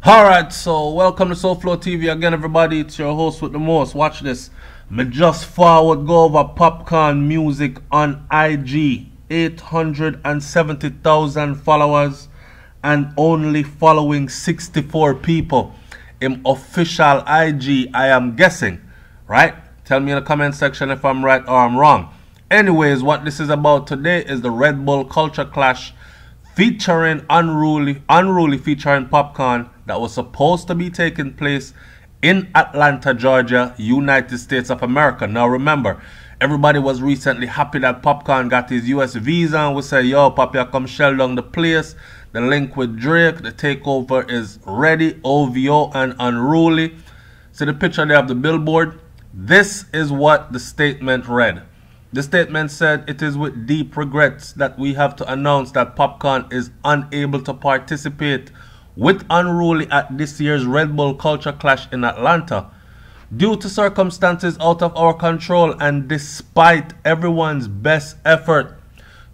Alright, so welcome to SoFlo TV again, everybody. It's your host with the most. Watch this. Me just forward go over Popcaan Music on IG. 870,000 followers and only following 64 people. In official IG, I am guessing, right? Tell me in the comment section if I'm right or I'm wrong. Anyways, what this is about today is the Red Bull Culture Clash featuring Unruly featuring Popcaan that was supposed to be taking place in Atlanta, Georgia, United States of America. Now remember, everybody was recently happy that Popcaan got his US visa and we say, yo, Poppy, come shell down the place. The link with Drake, the takeover is ready. OVO and Unruly. See the picture there of the billboard? This is what the statement read. The statement said, it is with deep regrets that we have to announce that Popcaan is unable to participate with Unruly at this year's Red Bull Culture Clash in Atlanta. Due to circumstances out of our control and despite everyone's best effort,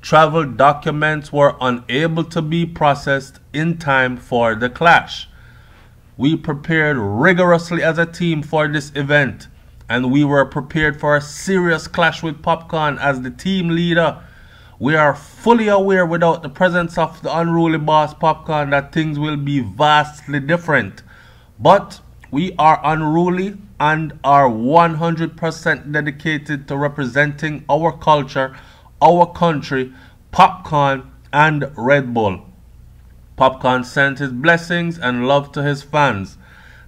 travel documents were unable to be processed in time for the clash. We prepared rigorously as a team for this event, and we were prepared for a serious clash with Popcaan as the team leader. We are fully aware without the presence of the unruly boss Popcaan that things will be vastly different. But we are unruly and are 100% dedicated to representing our culture, our country, Popcaan and Red Bull. Popcaan sent his blessings and love to his fans,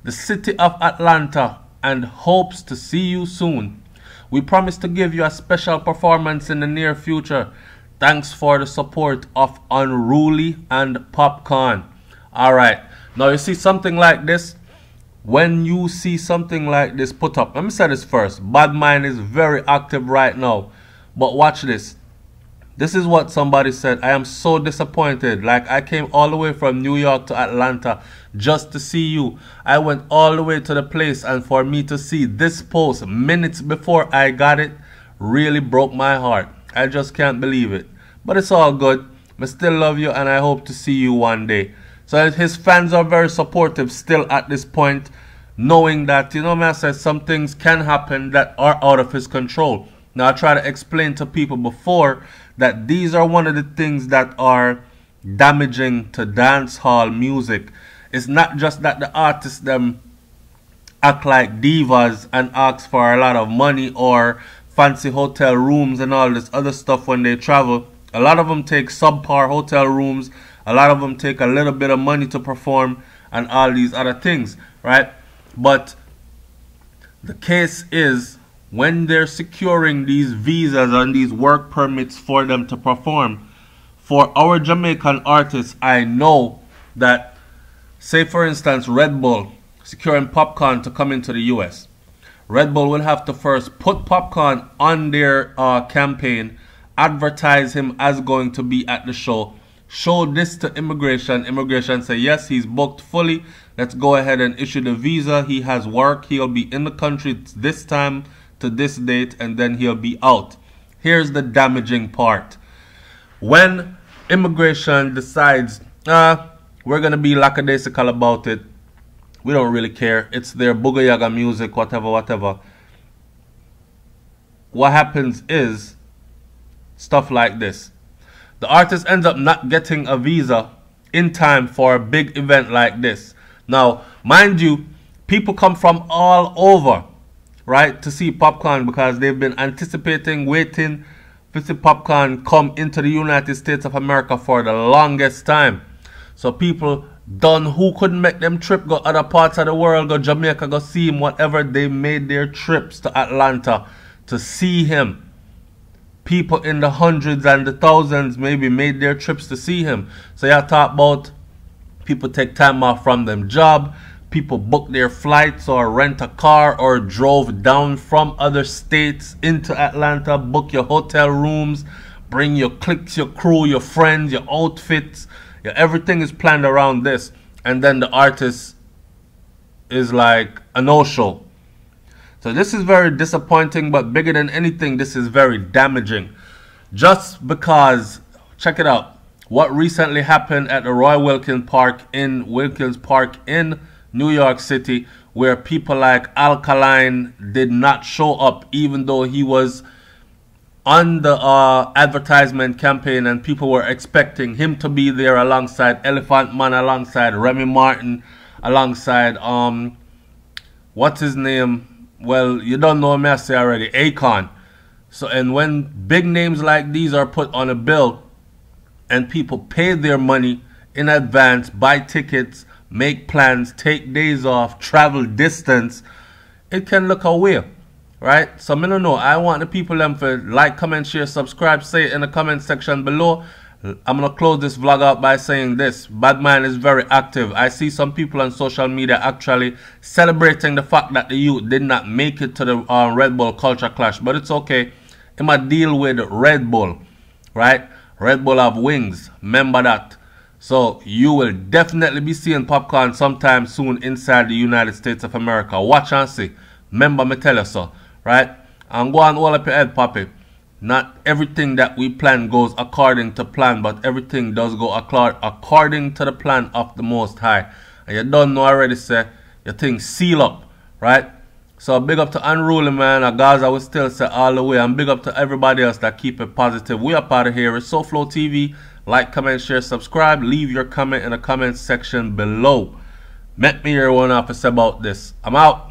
the city of Atlanta, and hopes to see you soon. We promise to give you a special performance in the near future. Thanks for the support of Unruly and Popcaan. Alright, now you see something like this. When you see something like this put up, let me say this first. Bad Mind is very active right now. But watch this. This is what somebody said. I am so disappointed. Like, I came all the way from New York to Atlanta just to see you. I went all the way to the place, and for me to see this post minutes before I got it really broke my heart. I just can't believe it. But it's all good. I still love you and I hope to see you one day. So his fans are very supportive still at this point, knowing that, you know, man, I said some things can happen that are out of his control. Now I try to explain to people before that these are one of the things that are damaging to dance hall music. It's not just that the artists them act like divas and ask for a lot of money or fancy hotel rooms and all this other stuff when they travel. A lot of them take subpar hotel rooms. A lot of them take a little bit of money to perform and all these other things, right? But the case is, when they're securing these visas and these work permits for them to perform, for our Jamaican artists, I know that, say for instance, Red Bull securing Popcaan to come into the US. Red Bull will have to first put Popcaan on their campaign, advertise him as going to be at the show, show this to immigration. Immigration say, yes, he's booked fully. Let's go ahead and issue the visa. He has work. He'll be in the country this time to this date, and then he'll be out. Here's the damaging part. When immigration decides, we're going to be lackadaisical about it, we don't really care, it's their booga yaga music, whatever. What happens is stuff like this. The artist ends up not getting a visa in time for a big event like this. Now, mind you, people come from all over, right, to see Popcaan because they've been anticipating, waiting to see Popcaan come into the United States of America for the longest time. So people done who couldn't make them trip, go other parts of the world, go Jamaica, go see him, whatever, they made their trips to Atlanta to see him. People in the hundreds and the thousands maybe made their trips to see him. So y'all talk about people take time off from them job, people book their flights or rent a car or drove down from other states into Atlanta, book your hotel rooms, bring your cliques, your crew, your friends, your outfits. Everything is planned around this. And then the artist is like a no-show. So this is very disappointing, but bigger than anything, this is very damaging. Just because, check it out, what recently happened at the Roy Wilkins Park in New York City, where people like Alkaline did not show up, even though he was on the advertisement campaign and people were expecting him to be there alongside Elephant Man, alongside Remy Martin, alongside what's his name? Well, you don't know me, I say already, Akon. So, and when big names like these are put on a bill and people pay their money in advance, buy tickets, make plans, take days off, travel distance, it can look away. Right? So I don't know. I want the people them to like, comment, share, subscribe, say it in the comment section below. I'm gonna close this vlog out by saying this: Badman is very active. I see some people on social media actually celebrating the fact that the youth did not make it to the Red Bull Culture Clash, but it's okay. It might deal with Red Bull, right? Red Bull have wings. Remember that. So you will definitely be seeing Popcaan sometime soon inside the United States of America. Watch and see. Remember me tell you so. Right? And go on all up your head, Poppy. Not everything that we plan goes according to plan, but everything does go according to the plan of the Most High. And you don't know already, say, your thing seal up. Right? So big up to Unruly, man. A Gaza will still say all the way. And big up to everybody else that keep it positive. We are part of here. It's SoFlo TV. Like, comment, share, subscribe. Leave your comment in the comment section below. Met me here one office about this. I'm out.